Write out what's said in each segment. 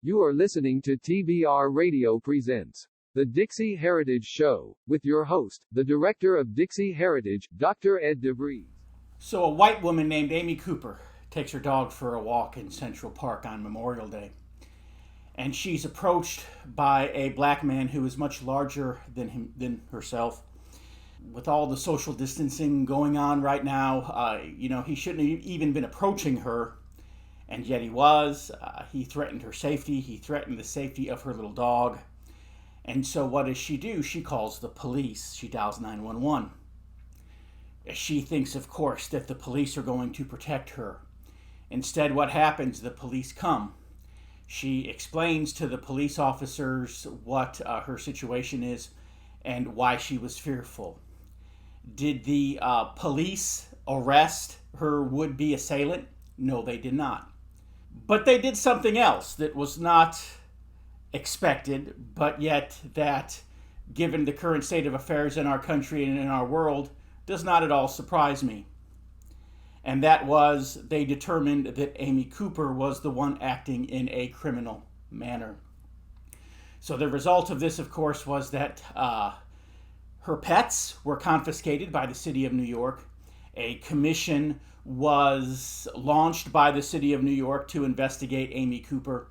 You are listening to TBR Radio presents the DIXIE Heritage Show, with your host, the director of DIXIE Heritage, Dr. Ed DeVries. So a white woman named Amy Cooper takes her dog for a walk in Central Park on Memorial Day. And she's approached by a black man who is much larger than herself. With all the social distancing going on right now, he shouldn't have even been approaching her. And yet he was. He threatened her safety. He threatened the safety of her little dog. And so what does she do? She calls the police. She dials 911. She thinks, of course, that the police are going to protect her. Instead, what happens? The police come. She explains to the police officers what her situation is and why she was fearful. Did the police arrest her would-be assailant? No, they did not. But they did something else that was not expected, but yet that, given the current state of affairs in our country and in our world, does not at all surprise me. And that was, they determined that Amy Cooper was the one acting in a criminal manner. So the result of this, of course, was that her pets were confiscated by the city of New York. A commission was launched by the city of New York to investigate Amy Cooper.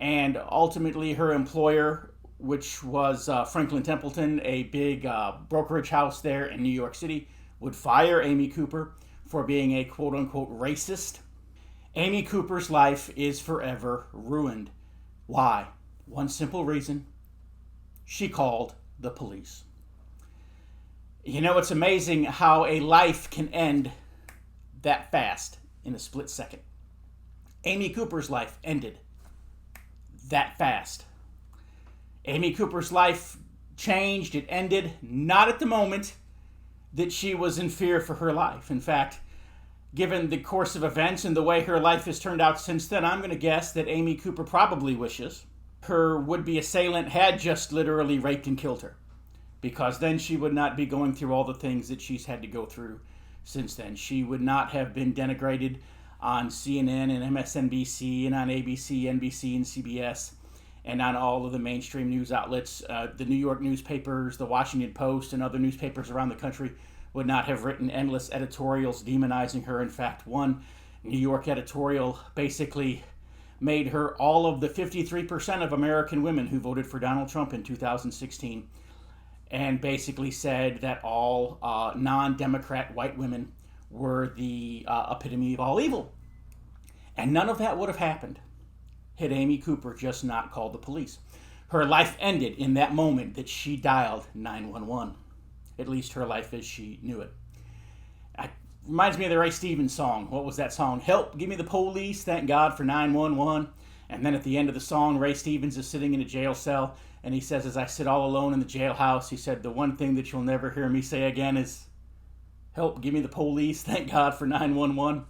And ultimately her employer, which was Franklin Templeton, a big brokerage house there in New York City, would fire Amy Cooper for being a quote-unquote racist. Amy Cooper's life is forever ruined. Why? One simple reason. She called the police. You know, it's amazing how a life can end that fast in a split second. Amy Cooper's life ended that fast. Amy Cooper's life changed. It ended not at the moment that she was in fear for her life. In fact, given the course of events and the way her life has turned out since then, I'm going to guess that Amy Cooper probably wishes her would-be assailant had just literally raped and killed her, because then she would not be going through all the things that she's had to go through since then. She would not have been denigrated on CNN and MSNBC and on ABC, NBC, and CBS, and on all of the mainstream news outlets. The New York newspapers, the Washington Post, and other newspapers around the country would not have written endless editorials demonizing her. In fact, one New York editorial basically made her all of the 53% of American women who voted for Donald Trump in 2016, and basically said that all non-Democrat white women were the epitome of all evil. And none of that would have happened had Amy Cooper just not called the police. Her life ended in that moment that she dialed 911. At least her life as she knew it. It reminds me of the Ray Stevens song. What was that song? Help, give me the police, thank God for 911. And then at the end of the song, Ray Stevens is sitting in a jail cell, and he says, as I sit all alone in the jailhouse, he said, the one thing that you'll never hear me say again is, help, give me the police, thank God for 911.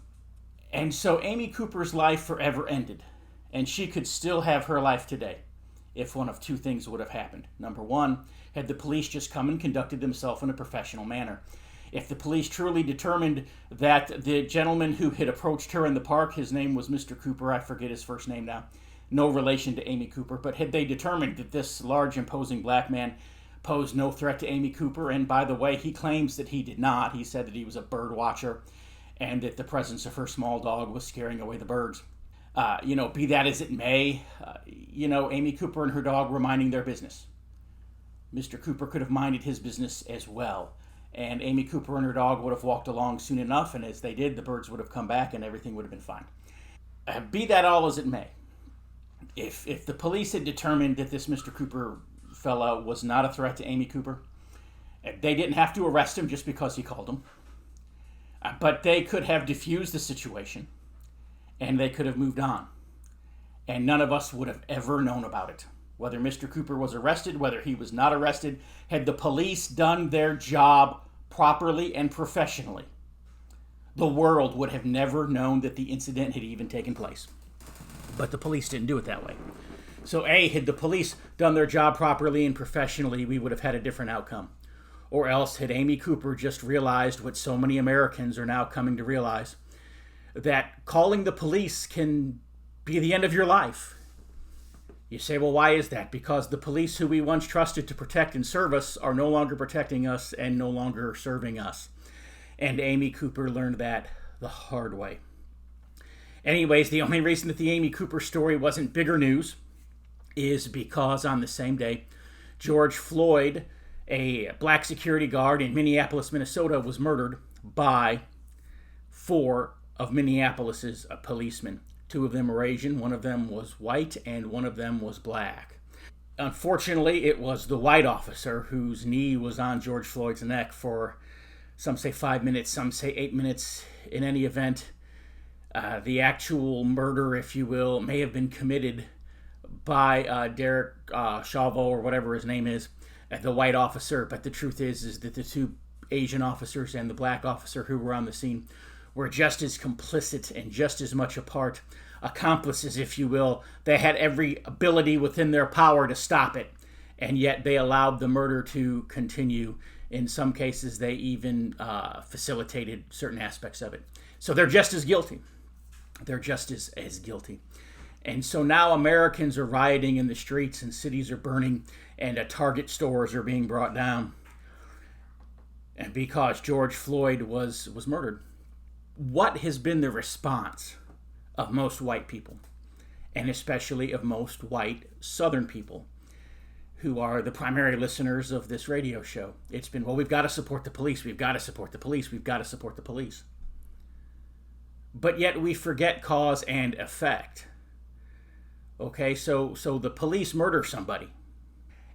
And so Amy Cooper's life forever ended. And she could still have her life today if one of two things would have happened. Number one, had the police just come and conducted themselves in a professional manner. If the police truly determined that the gentleman who had approached her in the park, his name was Mr. Cooper, I forget his first name now, no relation to Amy Cooper, but had they determined that this large, imposing black man posed no threat to Amy Cooper, and by the way, he claims that he did not. He said that he was a bird watcher and that the presence of her small dog was scaring away the birds. Be that as it may, Amy Cooper and her were minding their business. Mr. Cooper could have minded his business as well. And Amy Cooper and her dog would have walked along soon enough, and as they did, the birds would have come back and everything would have been fine. Be that all as it may, if the police had determined that this Mr. Cooper fella was not a threat to Amy Cooper, they didn't have to arrest him just because he called them. But they could have diffused the situation, and they could have moved on. And none of us would have ever known about it. Whether Mr. Cooper was arrested, whether he was not arrested, had the police done their job properly and professionally, the world would have never known that the incident had even taken place. But the police didn't do it that way. So had the police done their job properly and professionally, we would have had a different outcome. Or else had Amy Cooper just realized what so many Americans are now coming to realize, that calling the police can be the end of your life. You say, well, why is that? Because the police who we once trusted to protect and serve us are no longer protecting us and no longer serving us. And Amy Cooper learned that the hard way. Anyways, the only reason that the Amy Cooper story wasn't bigger news is because on the same day, George Floyd, a black security guard in Minneapolis, Minnesota, was murdered by 4 of Minneapolis's policemen. 2 of them were Asian, 1 of them was white, and 1 of them was black. Unfortunately, it was the white officer whose knee was on George Floyd's neck for, some say 5 minutes, some say 8 minutes. In any event, the actual murder, if you will, may have been committed by Derek Chauveau, or whatever his name is, the white officer. But the truth is that the 2 Asian officers and the black officer who were on the scene were just as complicit and just as much a part, accomplices, if you will. They had every ability within their power to stop it, and yet they allowed the murder to continue. In some cases, they even facilitated certain aspects of it. So they're just as guilty. They're just as guilty. And so now Americans are rioting in the streets, and cities are burning, and Target stores are being brought down, and because George Floyd was murdered. What has been the response of most white people, and especially of most white Southern people, who are the primary listeners of this radio show? It's been, well, we've got to support the police, we've got to support the police, we've got to support the police. But yet we forget cause and effect. Okay, so the police murder somebody,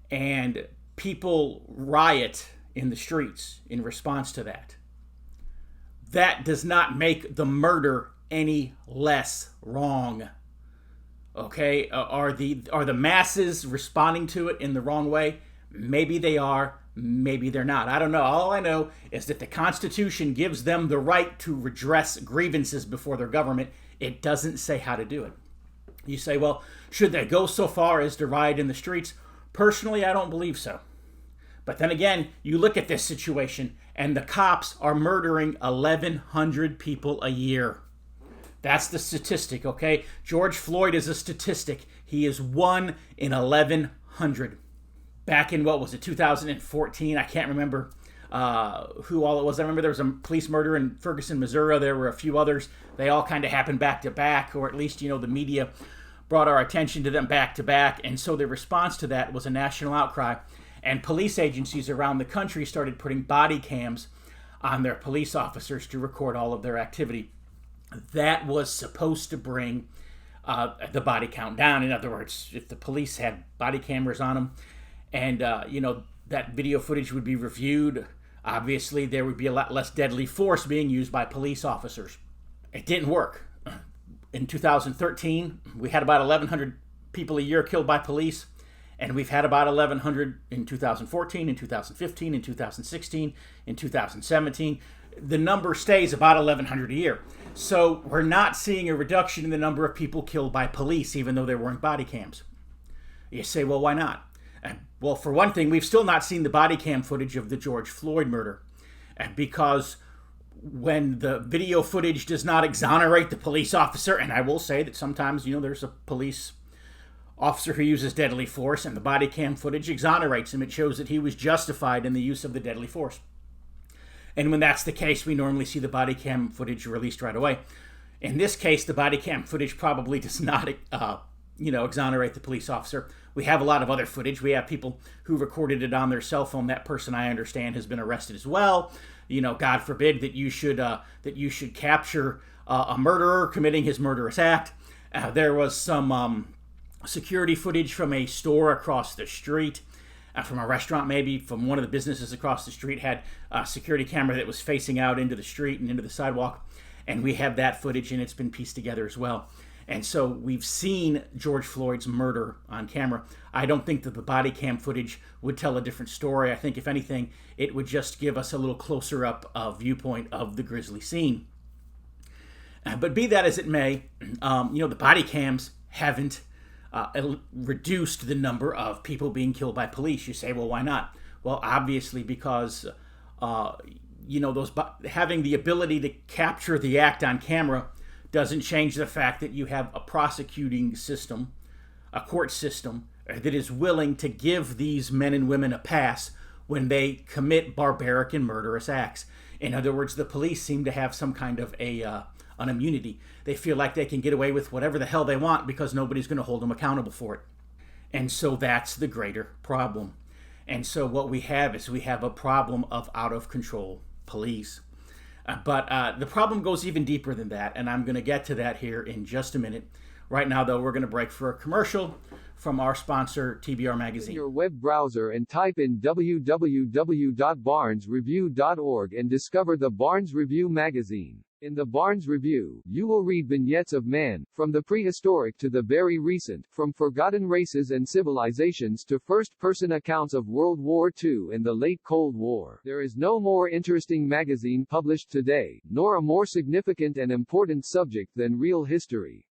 and people riot in the streets in response to that. That does not make the murder any less wrong. Okay, are the masses responding to it in the wrong way? Maybe they are, maybe they're not. I don't know. All I know is that the Constitution gives them the right to redress grievances before their government. It doesn't say how to do it. You say, well, should they go so far as to riot in the streets? Personally, I don't believe so. But then again, you look at this situation, and the cops are murdering 1,100 people a year. That's the statistic, okay? George Floyd is a statistic. He is 1 in 1,100. Back in, 2014? I can't remember who all it was. I remember there was a police murder in Ferguson, Missouri. There were a few others. They all kind of happened back to back, or at least, the media brought our attention to them back to back. And so the response to that was a national outcry. And police agencies around the country started putting body cams on their police officers to record all of their activity. That was supposed to bring the body count down. In other words, if the police had body cameras on them and, that video footage would be reviewed, obviously there would be a lot less deadly force being used by police officers. It didn't work. In 2013, we had about 1,100 people a year killed by police. And we've had about 1,100 in 2014, in 2015, in 2016, in 2017. The number stays about 1,100 a year. So we're not seeing a reduction in the number of people killed by police, even though there weren't body cams. You say, well, why not? Well, for one thing, we've still not seen the body cam footage of the George Floyd murder. Because when the video footage does not exonerate the police officer, and I will say that sometimes, there's a police officer who uses deadly force, and the body cam footage exonerates him. It shows that he was justified in the use of the deadly force. And when that's the case, we normally see the body cam footage released right away. In this case, the body cam footage probably does not, exonerate the police officer. We have a lot of other footage. We have people who recorded it on their cell phone. That person, I understand, has been arrested as well. God forbid that you should capture a murderer committing his murderous act. There was some security footage from a store across the street, from a restaurant maybe, from one of the businesses across the street, had a security camera that was facing out into the street and into the sidewalk. And we have that footage, and it's been pieced together as well. And so we've seen George Floyd's murder on camera. I don't think that the body cam footage would tell a different story. I think, if anything, it would just give us a little closer up viewpoint of the grisly scene. But be that as it may, the body cams haven't reduced the number of people being killed by police. You say, well, why not? Well, obviously because, having the ability to capture the act on camera doesn't change the fact that you have a prosecuting system a court system that is willing to give these men and women a pass when they commit barbaric and murderous acts. In other words, the police seem to have some kind of an immunity. They feel like they can get away with whatever the hell they want because nobody's going to hold them accountable for it. And so that's the greater problem. And so what we have is we have a problem of out of control police. But the problem goes even deeper than that, and I'm going to get to that here in just a minute. Right now, though, we're going to break for a commercial from our sponsor, TBR Magazine. In your web browser and type in www.barnesreview.org and discover the Barnes Review magazine. In the Barnes Review, you will read vignettes of man, from the prehistoric to the very recent, from forgotten races and civilizations to first-person accounts of World War II and the late Cold War. There is no more interesting magazine published today, nor a more significant and important subject than real history.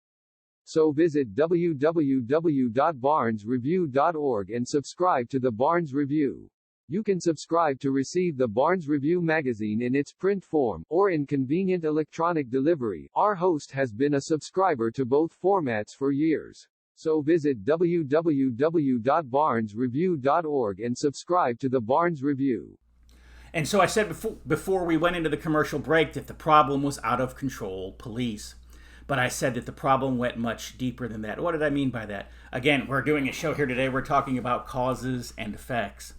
So visit www.barnesreview.org and subscribe to the Barnes Review. You can subscribe to receive the Barnes Review magazine in its print form, or in convenient electronic delivery. Our host has been a subscriber to both formats for years. So visit www.barnesreview.org and subscribe to the Barnes Review. And so I said before we went into the commercial break that the problem was out of control police. But I said that the problem went much deeper than that. What did I mean by that? Again, we're doing a show here today. We're talking about causes and effects.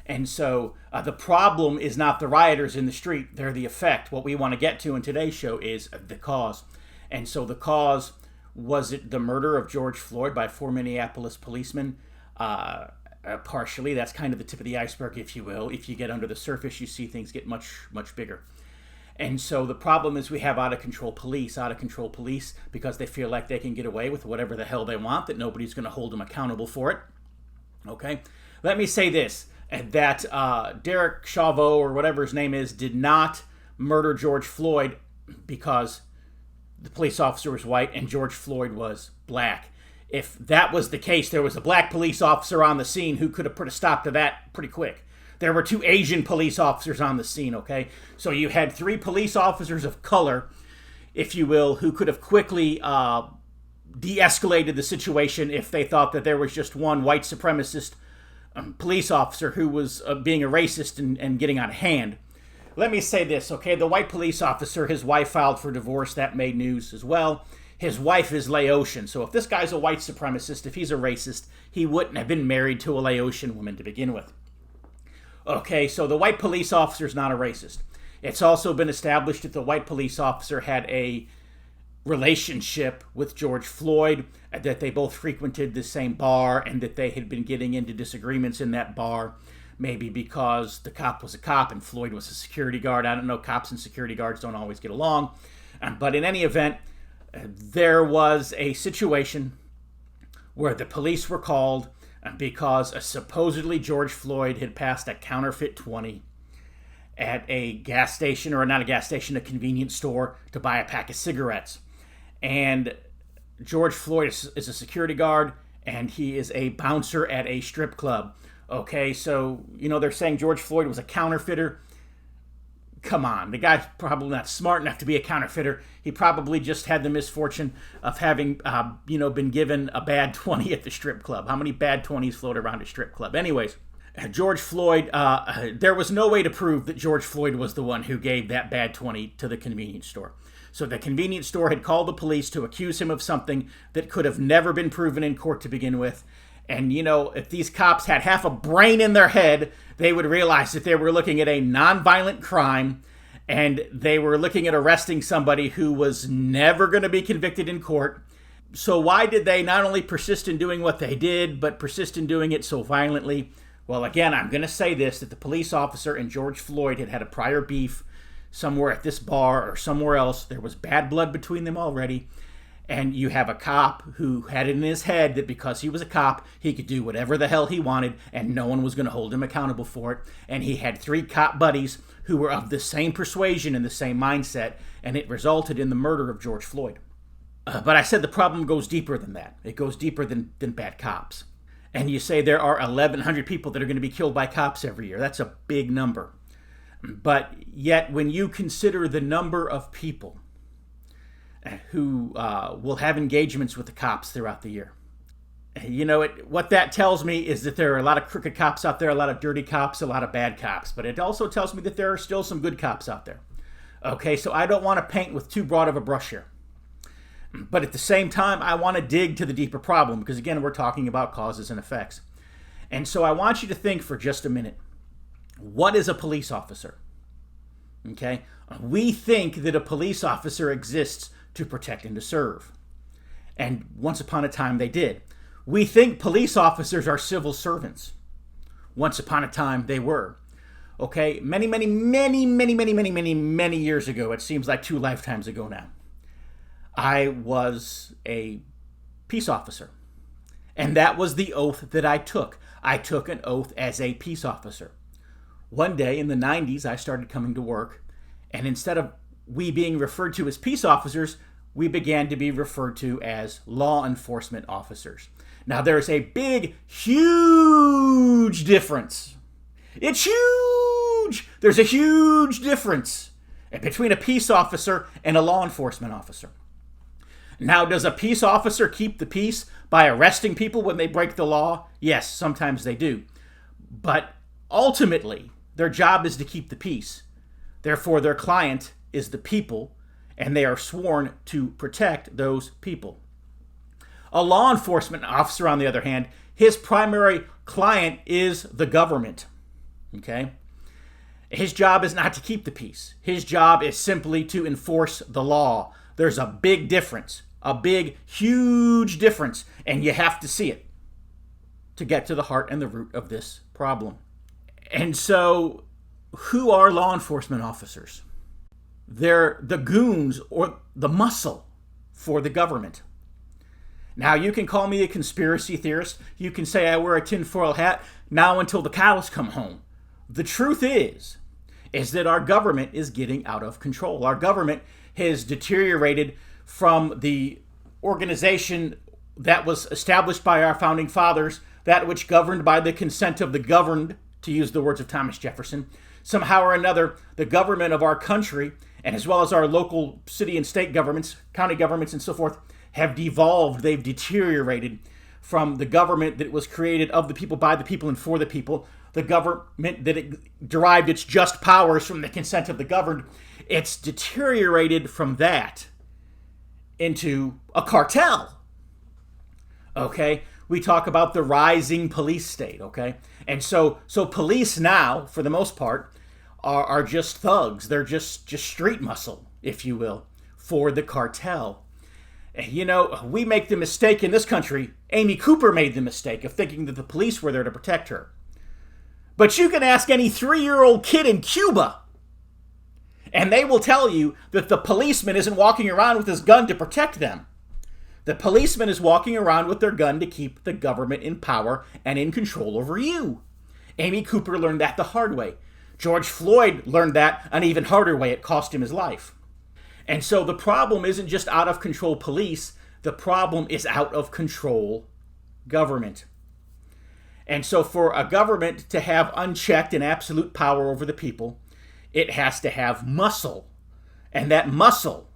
And so the problem is not the rioters in the street. They're the effect. What we want to get to in today's show is the cause. And so the cause, was it the murder of George Floyd by 4 Minneapolis policemen? Partially. That's kind of the tip of the iceberg, if you will. If you get under the surface, you see things get much, much bigger. And so the problem is we have out of control police because they feel like they can get away with whatever the hell they want, that nobody's going to hold them accountable for it. Okay? Let me say this, that Derek Chauvin, or whatever his name is, did not murder George Floyd because the police officer was white and George Floyd was black. If that was the case, there was a black police officer on the scene who could have put a stop to that pretty quick. There were 2 Asian police officers on the scene, okay? So you had 3 police officers of color, if you will, who could have quickly de-escalated the situation if they thought that there was just one white supremacist police officer who was being a racist and getting out of hand. Let me say this, okay? The white police officer, his wife filed for divorce. That made news as well. His wife is Laotian. So if this guy's a white supremacist, if he's a racist, he wouldn't have been married to a Laotian woman to begin with. Okay, so the white police officer is not a racist. It's also been established that the white police officer had a relationship with George Floyd, that they both frequented the same bar, and that they had been getting into disagreements in that bar, maybe because the cop was a cop and Floyd was a security guard. I don't know, cops and security guards don't always get along. But in any event, there was a situation where the police were called because supposedly George Floyd had passed a counterfeit 20 at a gas station, or not a gas station, a convenience store, to buy a pack of cigarettes. And George Floyd is a security guard, and he is a bouncer at a strip club. Okay, so, they're saying George Floyd was a counterfeiter. Come on, the guy's probably not smart enough to be a counterfeiter. He probably just had the misfortune of having, been given a bad 20 at the strip club. How many bad 20s float around a strip club? Anyways, George Floyd, there was no way to prove that George Floyd was the one who gave that bad 20 to the convenience store. So the convenience store had called the police to accuse him of something that could have never been proven in court to begin with. And, if these cops had half a brain in their head, they would realize that they were looking at a nonviolent crime, and they were looking at arresting somebody who was never going to be convicted in court. So why did they not only persist in doing what they did, but persist in doing it so violently? Well, again, I'm going to say this, that the police officer and George Floyd had a prior beef somewhere at this bar or somewhere else. There was bad blood between them already. And you have a cop who had it in his head that because he was a cop, he could do whatever the hell he wanted, and no one was going to hold him accountable for it. And he had 3 cop buddies who were of the same persuasion and the same mindset, and it resulted in the murder of George Floyd. But I said the problem goes deeper than that. It goes deeper than bad cops. And you say there are 1,100 people that are going to be killed by cops every year. That's a big number. But yet, when you consider the number of people who will have engagements with the cops throughout the year, You know, what that tells me is that there are a lot of crooked cops out there, a lot of dirty cops, a lot of bad cops. But it also tells me that there are still some good cops out there. Okay, so I don't want to paint with too broad of a brush here. But at the same time, I want to dig to the deeper problem because, again, we're talking about causes and effects. And so I want you to think for just a minute. What is a police officer? Okay, we think that a police officer exists to protect and to serve. And once upon a time, they did. We think police officers are civil servants. Once upon a time, they were. Okay, many years ago, it seems like 2 lifetimes ago now, I was a peace officer. And that was the oath that I took. I took an oath as a peace officer. One day in the 90s, I started coming to work, and instead of we being referred to as peace officers, we began to be referred to as law enforcement officers. Now, there's a big, huge difference. It's huge! There's a huge difference between a peace officer and a law enforcement officer. Now, does a peace officer keep the peace by arresting people when they break the law? Yes, sometimes they do. But ultimately, their job is to keep the peace. Therefore, their client is the people, and they are sworn to protect those people. A law enforcement officer, on the other hand, his primary client is the government. Okay? His job is not to keep the peace. His job is simply to enforce the law. There's a big difference, a big, huge difference, and you have to see it to get to the heart and the root of this problem. And so, who are law enforcement officers? They're the goons or the muscle for the government. Now, you can call me a conspiracy theorist. You can say I wear a tinfoil hat now until the cows come home. The truth is that our government is getting out of control. Our government has deteriorated from the organization that was established by our founding fathers, that which governed by the consent of the governed, to use the words of Thomas Jefferson. Somehow or another, the government of our country, and as well as our local city and state governments, county governments, and so forth, have devolved. They've deteriorated from the government that was created of the people, by the people, and for the people. The government that it derived its just powers from the consent of the governed. It's deteriorated from that into a cartel. Okay? We talk about the rising police state, okay? And so police now, for the most part, are just thugs. They're just street muscle, if you will, for the cartel. You know, we make the mistake in this country. Amy Cooper made the mistake of thinking that the police were there to protect her. But you can ask any 3-year-old kid in Cuba, and they will tell you that the policeman isn't walking around with his gun to protect them. The policeman is walking around with their gun to keep the government in power and in control over you. Amy Cooper learned that the hard way. George Floyd learned that an even harder way. It cost him his life. And so the problem isn't just out of control police. The problem is out of control government. And so for a government to have unchecked and absolute power over the people, it has to have muscle. And that muscle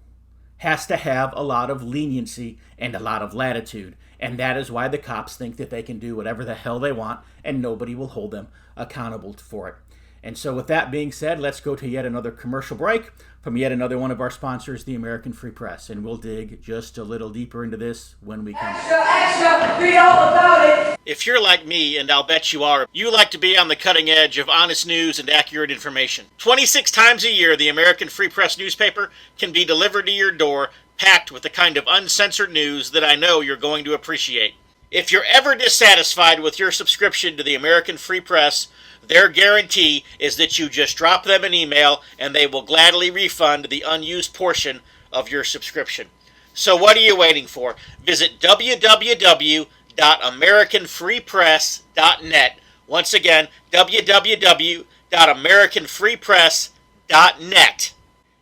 has to have a lot of leniency and a lot of latitude. And that is why the cops think that they can do whatever the hell they want and nobody will hold them accountable for it. And so with that being said, let's go to yet another commercial break from yet another one of our sponsors, the American Free Press. And we'll dig just a little deeper into this when we come back. Extra, read all about it. If you're like me, and I'll bet you are, you like to be on the cutting edge of honest news and accurate information. 26 times a year, the American Free Press newspaper can be delivered to your door, packed with the kind of uncensored news that I know you're going to appreciate. If you're ever dissatisfied with your subscription to the American Free Press, their guarantee is that you just drop them an email and they will gladly refund the unused portion of your subscription. So what are you waiting for? Visit www.americanfreepress.net. Once again, www.americanfreepress.net.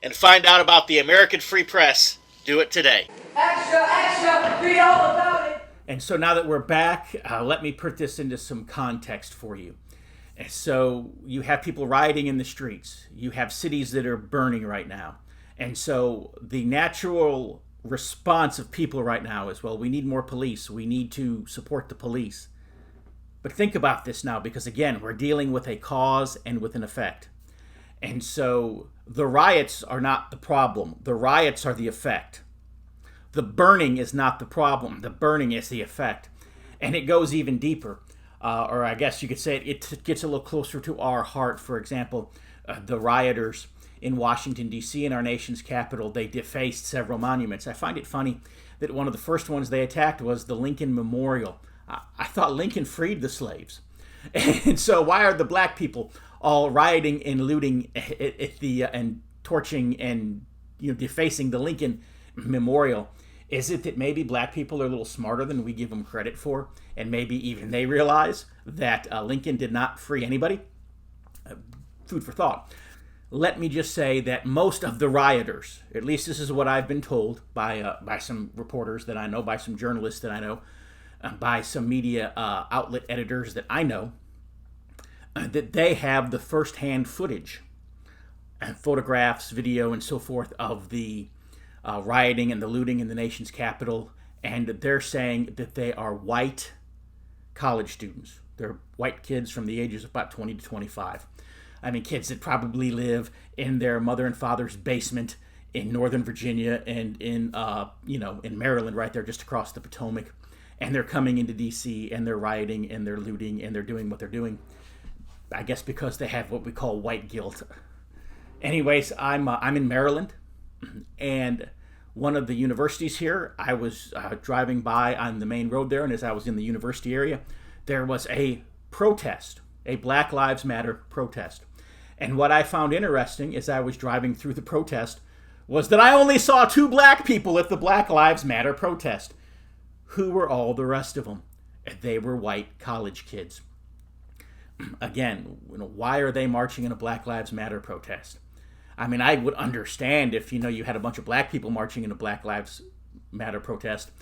And find out about the American Free Press. Do it today. Extra, read all about it. And so now that we're back, let me put this into some context for you. So you have people rioting in the streets. You have cities that are burning right now. And so the natural response of people right now is, well, we need more police. We need to support the police. But think about this now, because again, we're dealing with a cause and with an effect. And so the riots are not the problem. The riots are the effect. The burning is not the problem. The burning is the effect. And it goes even deeper. Or I guess you could say it gets a little closer to our heart. For example, the rioters in Washington, D.C., in our nation's capital, they defaced several monuments. I find it funny that one of the first ones they attacked was the Lincoln Memorial. I thought Lincoln freed the slaves. And so why are the black people all rioting and looting and torching and defacing the Lincoln Memorial? Is it that maybe black people are a little smarter than we give them credit for? And maybe even they realize that Lincoln did not free anybody? Food for thought. Let me just say that most of the rioters, at least this is what I've been told by some reporters that I know, by some journalists that I know, by some media outlet editors that I know, that they have the first-hand footage, photographs, video, and so forth of the rioting and the looting in the nation's capital, and they're saying that they are white college students. They're white kids from the ages of about 20 to 25. I mean, kids that probably live in their mother and father's basement in Northern Virginia and in Maryland, right there just across the Potomac. And they're coming into D.C. and they're rioting and they're looting and they're doing what they're doing. I guess because they have what we call white guilt. Anyways, I'm in Maryland, and one of the universities here, I was driving by on the main road there, and as I was in the university area, there was a protest, a Black Lives Matter protest. And what I found interesting as I was driving through the protest was that I only saw 2 black people at the Black Lives Matter protest. Who were all the rest of them? They were white college kids. Again, why are they marching in a Black Lives Matter protest? I mean, I would understand if, you had a bunch of black people marching in a Black Lives Matter protest,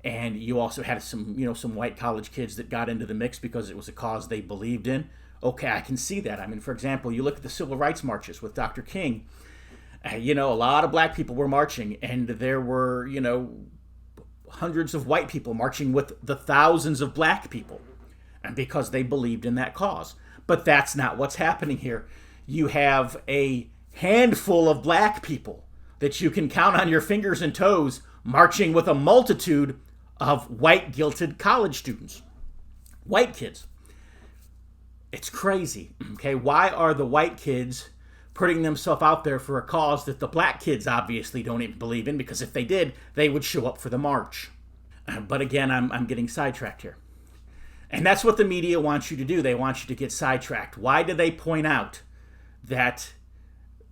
and you also had some white college kids that got into the mix because it was a cause they believed in. Okay, I can see that. I mean, for example, you look at the civil rights marches with Dr. King. A lot of black people were marching, and there were, hundreds of white people marching with the thousands of black people, and because they believed in that cause. But that's not what's happening here. You have a handful of black people that you can count on your fingers and toes marching with a multitude of white guilted college students, white kids. It's crazy. Okay, why are the white kids putting themselves out there for a cause that the black kids obviously don't even believe in? Because if they did, they would show up for the march. But again, I'm getting sidetracked here. And that's what the media wants you to do. They want you to get sidetracked. Why do they point out that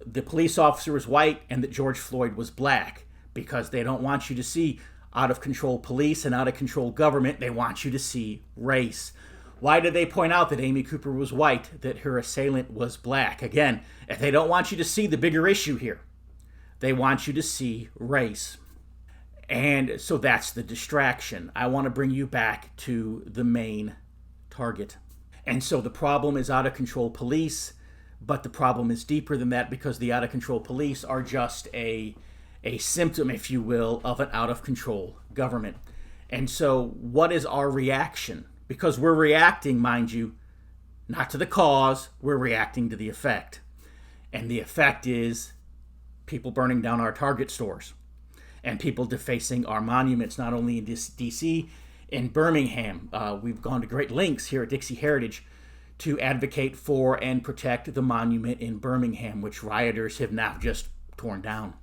the police officer was white and that George Floyd was black? Because they don't want you to see out-of-control police and out-of-control government. They want you to see race. Why did they point out that Amy Cooper was white, that her assailant was black? Again, they don't want you to see the bigger issue here. They want you to see race. And so that's the distraction. I want to bring you back to the main target. And so the problem is out-of-control police, but the problem is deeper than that, because the out-of-control police are just a symptom, if you will, of an out-of-control government. And so what is our reaction? Because we're reacting, mind you, not to the cause, we're reacting to the effect. And the effect is people burning down our Target stores and people defacing our monuments, not only in D.C., in Birmingham. We've gone to great lengths here at DIXIE Heritage to advocate for and protect the monument in Birmingham, which rioters have now just torn down.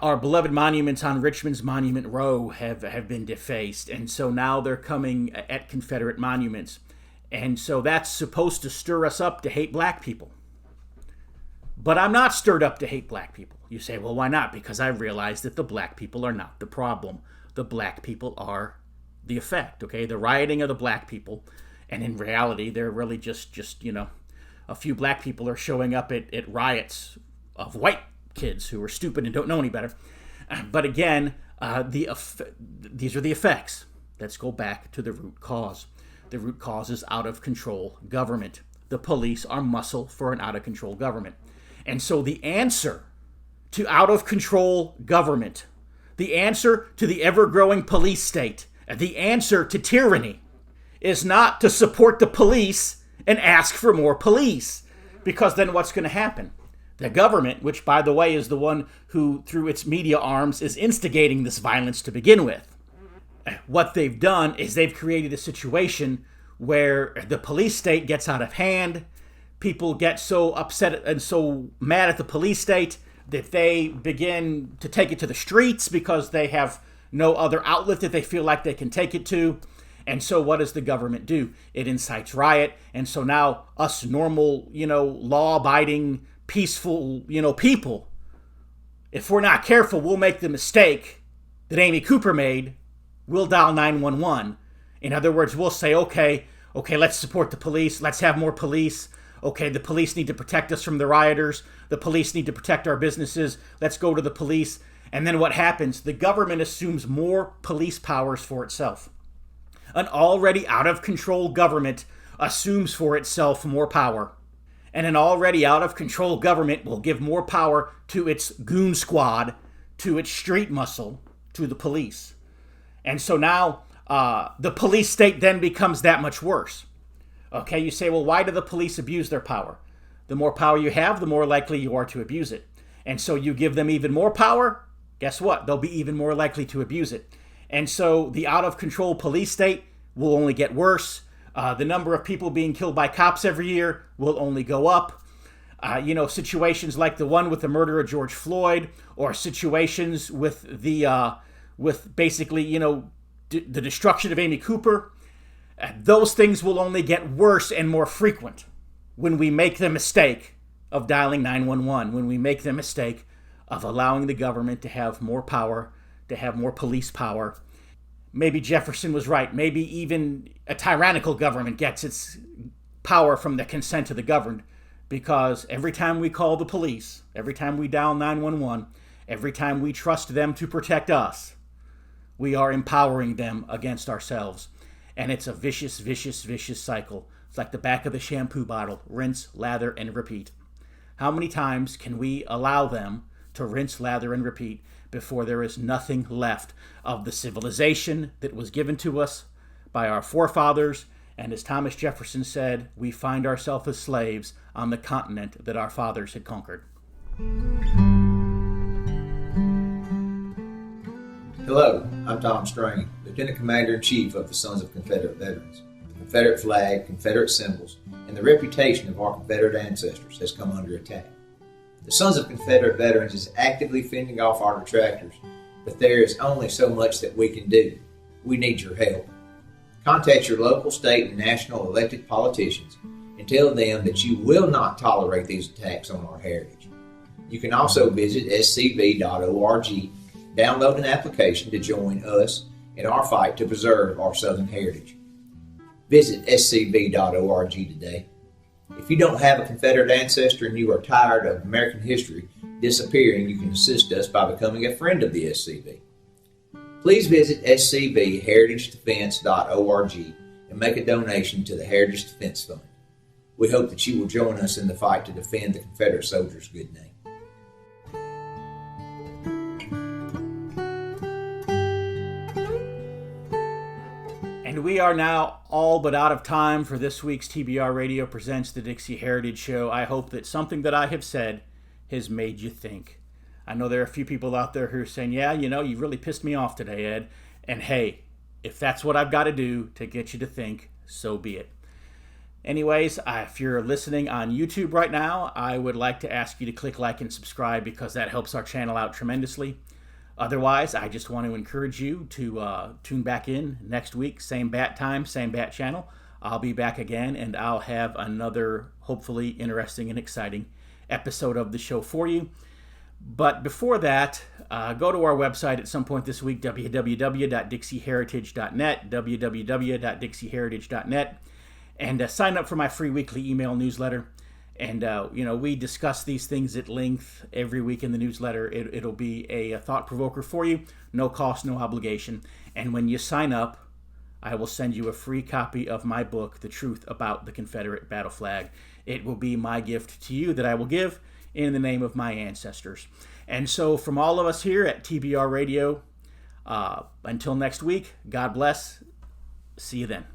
Our beloved monuments on Richmond's Monument Row have been defaced, and so now they're coming at Confederate monuments. And so that's supposed to stir us up to hate black people. But I'm not stirred up to hate black people. You say, well, why not? Because I realize that the black people are not the problem. The black people are the effect, okay? The rioting of the black people, and in reality, they're really just a few black people are showing up at riots of white kids who are stupid and don't know any better. But again, these are the effects. Let's go back to the root cause. The root cause is out-of-control government. The police are muscle for an out-of-control government. And so the answer to out-of-control government, The answer to the ever-growing police state, the answer to tyranny, is not to support the police and ask for more police. Because then what's going to happen? The government, which, by the way, is the one who, through its media arms, is instigating this violence to begin with. What they've done is they've created a situation where the police state gets out of hand. People get so upset and so mad at the police state that they begin to take it to the streets because they have no other outlet that they feel like they can take it to. And so what does the government do? It incites riot. And so now us normal, law-abiding, peaceful, people, if we're not careful, we'll make the mistake that Amy Cooper made. We'll dial 911. In other words, we'll say, okay, let's support the police. Let's have more police. Okay, the police need to protect us from the rioters. The police need to protect our businesses. Let's go to the police. And then what happens? The government assumes more police powers for itself. An already out-of-control government assumes for itself more power. And an already out-of-control government will give more power to its goon squad, to its street muscle, to the police. And so now the police state then becomes that much worse. Okay, you say, well, why do the police abuse their power? The more power you have, the more likely you are to abuse it. And so you give them even more power, guess what? They'll be even more likely to abuse it. And so the out-of-control police state will only get worse. The number of people being killed by cops every year will only go up. Situations like the one with the murder of George Floyd, or situations with the the destruction of Amy Cooper, those things will only get worse and more frequent when we make the mistake of dialing 911, when we make the mistake of allowing the government to have more power, to have more police power. Maybe Jefferson was right. Maybe even a tyrannical government gets its power from the consent of the governed, because every time we call the police, every time we dial 911, every time we trust them to protect us, we are empowering them against ourselves. And it's a vicious, vicious, vicious cycle. It's like the back of the shampoo bottle. Rinse, lather, and repeat. How many times can we allow them to rinse, lather, and repeat before there is nothing left of the civilization that was given to us by our forefathers? And as Thomas Jefferson said, we find ourselves as slaves on the continent that our fathers had conquered. Hello, I'm Tom Strain, Lieutenant Commander-in-Chief of the Sons of Confederate Veterans. The Confederate flag, Confederate symbols, and the reputation of our Confederate ancestors has come under attack. The Sons of Confederate Veterans is actively fending off our detractors, but there is only so much that we can do. We need your help. Contact your local, state, and national elected politicians and tell them that you will not tolerate these attacks on our heritage. You can also visit scv.org, download an application to join us in our fight to preserve our Southern heritage. Visit scv.org today. If you don't have a Confederate ancestor and you are tired of American history disappearing, you can assist us by becoming a friend of the SCV. Please visit scvheritagedefense.org and make a donation to the Heritage Defense Fund. We hope that you will join us in the fight to defend the Confederate soldiers' good name. And we are now all but out of time for this week's TBR Radio Presents the Dixie Heritage Show. I hope that something that I have said has made you think. I know there are a few people out there who are saying, yeah, you really pissed me off today, Ed. And hey, if that's what I've got to do to get you to think, so be it. Anyways, if you're listening on YouTube right now, I would like to ask you to click like and subscribe, because that helps our channel out tremendously. Otherwise, I just want to encourage you to tune back in next week. Same bat time, same bat channel. I'll be back again, and I'll have another hopefully interesting and exciting episode of the show for you. But before that, go to our website at some point this week, www.dixiheritage.net, www.dixiheritage.net, and sign up for my free weekly email newsletter. And, we discuss these things at length every week in the newsletter. It'll be a thought provoker for you. No cost, no obligation. And when you sign up, I will send you a free copy of my book, The Truth About the Confederate Battle Flag. It will be my gift to you that I will give in the name of my ancestors. And so from all of us here at TBR Radio, Until next week, God bless. See you then.